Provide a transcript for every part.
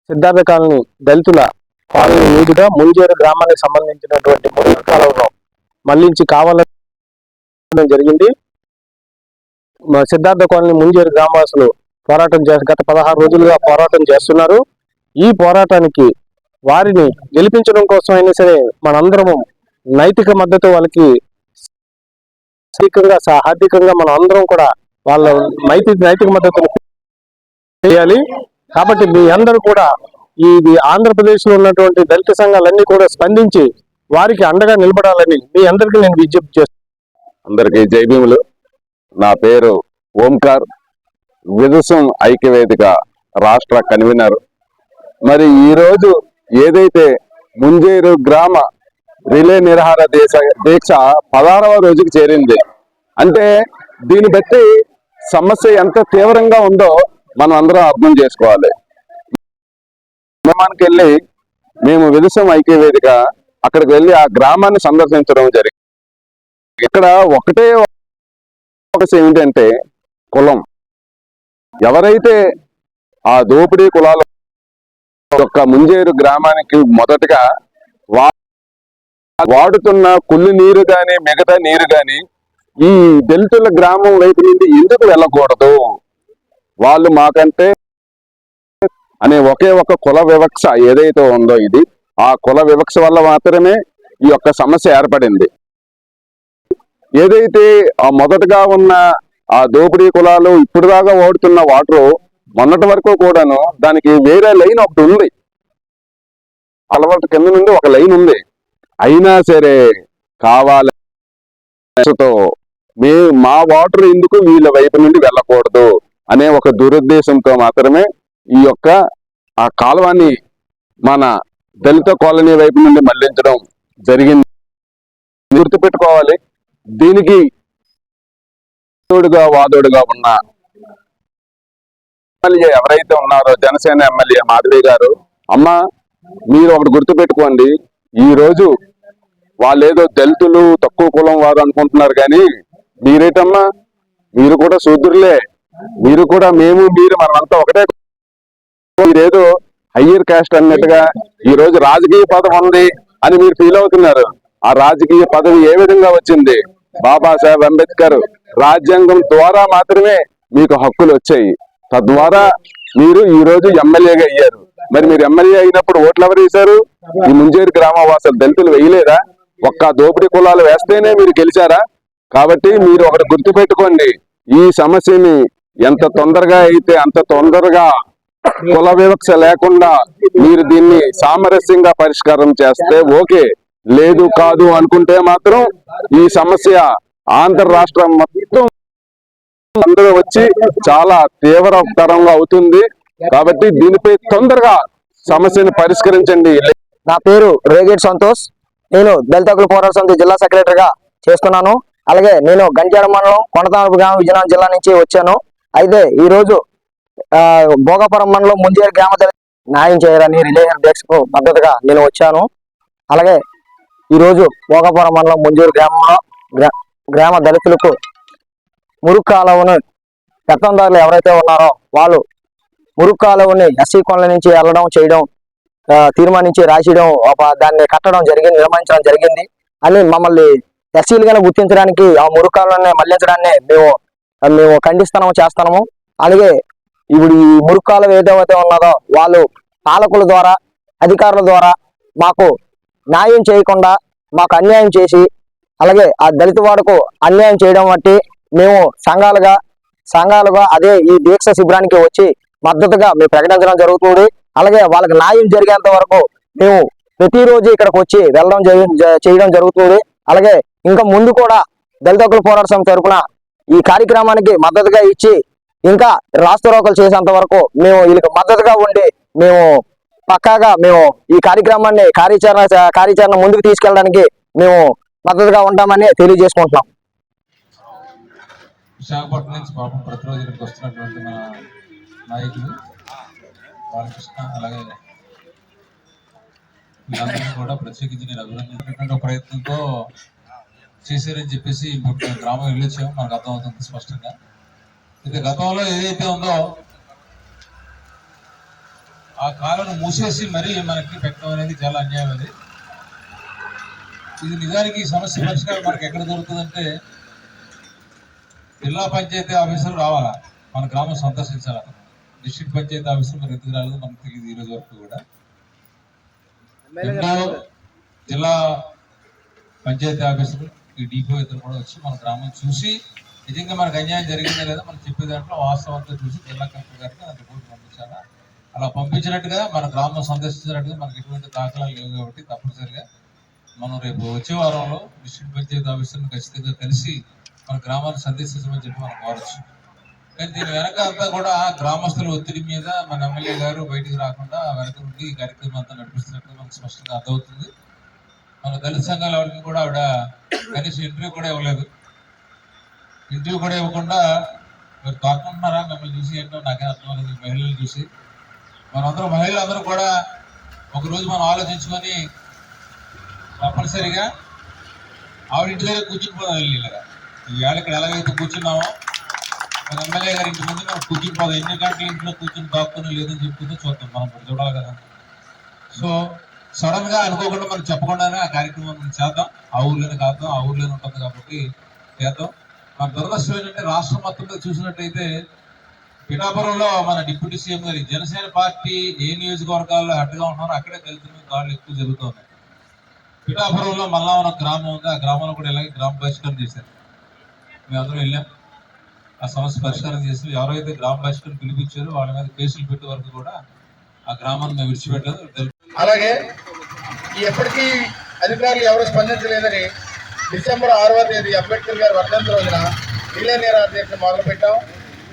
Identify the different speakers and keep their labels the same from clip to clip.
Speaker 1: Siddhartha colony దళితుల colony మీదుగా ముంజేరు గ్రామానికి సంబంధించినటువంటి మురుగు కాలువను మళ్లించి కావాలని జరిగింది. సిద్ధార్థ కాలనీ ముంజేరు గ్రామవాసులు పోరాటం గత 16 రోజులుగా పోరాటం చేస్తున్నారు. ఈ పోరాటానికి వారిని గెలిపించడం కోసం అయినా సరే మనందరము నైతిక మద్దతు వాళ్ళకి ఆర్థికంగా మనం అందరం కూడా వాళ్ళ నైతిక మద్దతును చేయాలి. కాబట్టి మీ అందరూ కూడా ఇది ఆంధ్రప్రదేశ్ లో ఉన్నటువంటి దళిత సంఘాలన్నీ కూడా స్పందించి వారికి అండగా నిలబడాలని మీ అందరికీ నేను విజ్ఞప్తి చేస్తాను.
Speaker 2: అందరికీ జై భీములు. నా పేరు ఓంకార్, విదుసం ఐక్యవేదిక రాష్ట్ర కన్వీనర్. మరి ఈరోజు ఏదైతే ముంజేరు గ్రామ రిలే నిరాహార దీక్ష 16వ రోజుకి చేరింది అంటే దీన్ని బట్టి సమస్య ఎంత తీవ్రంగా ఉందో మనం అందరం అర్థం చేసుకోవాలి. గ్రామానికి వెళ్ళి మేము విదుసం ఐక్యవేదిక అక్కడికి వెళ్ళి ఆ గ్రామాన్ని సందర్శించడం జరిగింది. ఇక్కడ ఒకటే ఏమిటంటే కులం. ఎవరైతే ఆ దోపిడీ కులాల యొక్క ముంజేరు గ్రామానికి మొదటగా వాడుతున్న కుళ్ళు నీరు గాని మిగతా నీరు గాని ఈ దళితుల గ్రామం వైపు నుండి ఎందుకు వెళ్ళకూడదు, వాళ్ళు మాకంటే అనే ఒకే ఒక కుల వివక్ష ఏదైతే ఉందో ఇది ఆ కుల వివక్ష వల్ల మాత్రమే ఈ యొక్క సమస్య ఏర్పడింది. ఏదైతే ఆ మొదటగా ఉన్న ఆ దోపిడీ కులాలు ఇప్పుడు దాకా వాడుతున్న వాటరు మొన్నటి వరకు కూడాను దానికి వేరే లైన్ ఒకటి ఉంది, అలవాటు కింద నుండి ఒక లైన్ ఉంది. అయినా సరే కావాలి మా వాటర్ ఎందుకు వీళ్ళ వైపు నుండి వెళ్ళకూడదు అనే ఒక దురుద్దేశంతో మాత్రమే ఈ యొక్క ఆ కాలువాన్ని మన దళిత కాలనీ వైపు నుండి మళ్లించడం జరిగింది. గుర్తుపెట్టుకోవాలి, దీనికి వాదోడుగా ఉన్న ఎమ్మెల్యే ఎవరైతే ఉన్నారో జనసేన ఎమ్మెల్యే మాధవి గారు, అమ్మ మీరు ఒకటి గుర్తుపెట్టుకోండి, ఈ రోజు వాళ్ళేదో దళితులు తక్కువ కులం వారు అనుకుంటున్నారు కానీ మీరేటమ్మా, మీరు కూడా శూద్రులే, మీరు కూడా మీరు మనమంతా ఒకటే. మీరేదో హయ్యర్ క్యాస్ట్ అన్నట్టుగా ఈ రోజు రాజకీయ పదవి ఉంది అని మీరు ఫీల్ అవుతున్నారు. ఆ రాజకీయ పదవి ఏ విధంగా వచ్చింది? బాబాసాహెబ్ అంబేద్కర్ రాజ్యాంగం ద్వారా మాత్రమే మీకు హక్కులు వచ్చాయి. తద్వారా మీరు ఈ రోజు ఎమ్మెల్యేగా అయ్యారు. మరి మీరు ఎమ్మెల్యే అయినప్పుడు ఓట్లు ఎవరు వేశారు? ఈ ముంజేరు గ్రామవాసులు దళితులు వేయలేదా? ఒక్క దోపిడీ కులాలు వేస్తేనే మీరు గెలిచారా? కాబట్టి మీరు ఒకటి గుర్తుపెట్టుకోండి, ఈ సమస్యని ఎంత తొందరగా అయితే అంత తొందరగా కుల వివక్ష లేకుండా మీరు దీన్ని సామరస్యంగా పరిష్కారం చేస్తే ఓకే, లేదు కాదు అనుకుంటే మాత్రం ఈ సమస్య ఆంధ్ర రాష్ట్రం మొత్తం అందరూ వచ్చి చాలా తీవ్రతరంగా అవుతుంది. కాబట్టి దీనిపై తొందరగా సమస్యను పరిష్కరించండి.
Speaker 3: నా పేరు రేగేట్ సంతోష్, నేను దళిత హక్కుల పోరాట సమితి జిల్లా సెక్రటరీగా చేస్తున్నాను. అలాగే నేను గంట్యాడ మండలం కొండతామరపు గ్రామం విజయనగరం జిల్లా నుంచి వచ్చాను. అయితే ఈ రోజు భోగాపురం మండలం ముంజేరు గ్రామ న్యాయం చేయాలని రిలే దీక్షకు మద్దతుగా నేను వచ్చాను. అలాగే ఈరోజు భోగాపురం మండలం ముంజేరు గ్రామంలో గ్రామ దళితులకు మురుగు కాలువను పెత్తందారులు ఎవరైతే ఉన్నారో వాళ్ళు మురుగు కాలువని ఎస్సీ కాలనీ నుంచి చేయడం తీర్మానించి రాసేయడం, దాన్ని కట్టడం జరిగింది, నిర్మించడం జరిగింది అని మమ్మల్ని ఎస్సీలుగానే గుర్తించడానికి ఆ మురుగు కాలువని మళ్లించడాన్ని మేము ఖండిస్తున్నాము, చేస్తున్నాము. అలాగే ఇప్పుడు ఈ మురుగు కాలువ ఏదైతే ఉన్నదో వాళ్ళు పాలకుల ద్వారా అధికారుల ద్వారా మాకు న్యాయం చేయకుండా మాకు అన్యాయం చేసి, అలాగే ఆ దళిత వాడకు అన్యాయం చేయడం బట్టి మేము సంఘాలుగా అదే ఈ దీక్ష శిబిరానికి వచ్చి మద్దతుగా మేము ప్రకటించడం జరుగుతుంది. అలాగే వాళ్ళకి న్యాయం జరిగేంత వరకు మేము ప్రతిరోజు ఇక్కడికి వచ్చి వెళ్ళడం చేయడం జరుగుతుంది. అలాగే ఇంకా ముందు కూడా దళిత హక్కుల పోరాట సమితి తరఫున ఈ కార్యక్రమానికి మద్దతుగా ఇచ్చి ఇంకా రాస్తారోకలు చేసేంత వరకు మేము వీళ్ళకి మద్దతుగా ఉండి మేము పక్కాగా ఈ కార్యక్రమాన్ని కార్యాచరణ ముందుకు తీసుకెళ్ళడానికి మేము మద్దతుగా ఉంటామని తెలియజేసుకుంటున్నాం.
Speaker 4: విశాఖపట్నం నుంచి పాపం ప్రతిరోజు ఇక్కడికి వస్తున్నటువంటి మన నాయకులు బాలకృష్ణ, అలాగే వీళ్ళందరూ కూడా ప్రత్యేకించి నేను అభినందించినటువంటి ప్రయత్నంతో చేశారని చెప్పేసి ఇప్పుడు గ్రామం వెళ్ళొచ్చాము, మనకు అర్థమవుతుంది స్పష్టంగా. అయితే గతంలో ఏదైతే ఉందో ఆ ఆ కాలను మూసేసి మరీ మనకి పెట్టడం అనేది చాలా అన్యాయం. అది ఇది నిజానికి ఈ సమస్య పరిష్కారం మనకి ఎక్కడ దొరుకుతుందంటే జిల్లా పంచాయతీ ఆఫీసర్ రావాలా, మన గ్రామం సందర్శించాలి. అతను డిస్ట్రిక్ట్ పంచాయతీ ఆఫీసర్ మరి ఎందుకు రాలేదు మనకు తెలియదు ఈ రోజు వరకు కూడా. ఎన్నో జిల్లా పంచాయతీ ఆఫీసర్ ఈ డిపో ఇద్దరు కూడా వచ్చి మన గ్రామం చూసి నిజంగా మనకు అన్యాయం జరిగిందా లేదా మనం చెప్పే దాంట్లో వాస్తవంతో చూసి జిల్లా కలెక్టర్ గారికి ఆ రిపోర్ట్ పంపించాలా. అలా పంపించినట్టుగా మన గ్రామం సందర్శించినట్టుగా మనకి ఎటువంటి దాఖలాలు లేవు కాబట్టి తప్పనిసరిగా మనం రేపు వచ్చే వారంలో డిస్ట్రిక్ట్ పంచాయతీ ఆఫీసర్ని ఖచ్చితంగా కలిసి మన గ్రామాన్ని సందర్శించమని చెప్పి మనం కోరచ్చు. కానీ దీని వెనక అంతా కూడా గ్రామస్తుల ఒత్తిడి మీద మన ఎమ్మెల్యే గారు బయటికి రాకుండా వెనక నుండి ఈ కార్యక్రమం అంతా నడిపిస్తున్నట్టుగా మనకు స్పష్టంగా అర్థమవుతుంది. మన దళిత సంఘాల వారికి కూడా ఆవిడ కనీసం ఇంటర్వ్యూ కూడా ఇవ్వలేదు. ఇంటర్వ్యూ కూడా ఇవ్వకుండా మీరు తాకుంటున్నారా మిమ్మల్ని చూసి ఏంటో నాకే అర్థం లేదు. మహిళలు చూసి మనందరం మహిళలందరూ కూడా ఒకరోజు మనం ఆలోచించుకొని తప్పనిసరిగా ఆవిడ ఇంటి దగ్గర కూర్చునిపోదాం. వెళ్ళిలాగా ఈ వేళ ఇక్కడ ఎలాగైతే కూర్చున్నామో మన ఎమ్మెల్యే గారి ఇంటి ముందు మనం కూర్చునిపోదాం. ఎన్ని గంటల ఇంట్లో కూర్చుని తాక్కుని లేదని చెప్పుకుంటే చూద్దాం, మనం ఇప్పుడు చూడాలి కదా. సో సడన్ గా అనుకోకుండా మనం చెప్పకుండానే ఆ కార్యక్రమం మనం చేద్దాం. ఆ ఊర్లోనే కాద్దాం, ఆ ఊర్లోనే ఉంటుంది కాబట్టి చేద్దాం. మన దురదృష్టం ఏంటంటే రాష్ట్రం మొత్తం మీద చూసినట్టయితే పిఠాపురంలో మన డిప్యూటీ సీఎం గారి జనసేన పార్టీ ఏ నియోజకవర్గాల్లో హెడ్గా ఉన్నారో అక్కడే దళితులు దాడులు ఎక్కువ జరుగుతున్నాయి. పిఠాపురంలో మల్లావరం గ్రామం ఉంది, ఆ గ్రామంలో కూడా ఇలాగే గ్రామ బహిష్కరణ చేశారు. మేమందరం వెళ్ళాం, ఆ సమస్య పరిష్కారం చేసి ఎవరైతే గ్రామ బహిష్కరణ పిలిపించారో వాళ్ళ మీద కేసులు పెట్టే వరకు కూడా ఆ గ్రామాన్ని మేము విడిచిపెట్టలేదు.
Speaker 5: అలాగే ఎప్పటికీ అధికారులు ఎవరు స్పందించలేదని డిసెంబర్ 6వ తేదీ అంబేద్కర్ గారి వర్ధంతి రోజున రిలే నిరాదీక్ష మొదలు పెట్టాం.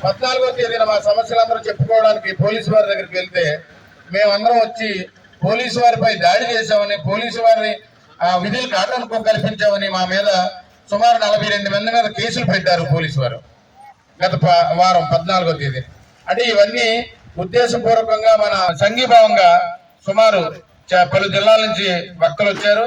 Speaker 5: 14వ తేదీన మా సమస్యలందరూ చెప్పుకోవడానికి పోలీసు వారి దగ్గరికి వెళ్తే మేమందరం వచ్చి పోలీసు వారిపై దాడి చేశామని, పోలీసు వారిని విధులకు ఆటంకం కల్పించామని మా మీద సుమారు 42 మంది మీద కేసులు పెట్టారు పోలీసు వారు గత వారం 14వ తేదీ. అంటే ఇవన్నీ ఉద్దేశపూర్వకంగా మన సంఘీభావంగా సుమారు పలు జిల్లాల నుంచి భక్తులు వచ్చారు.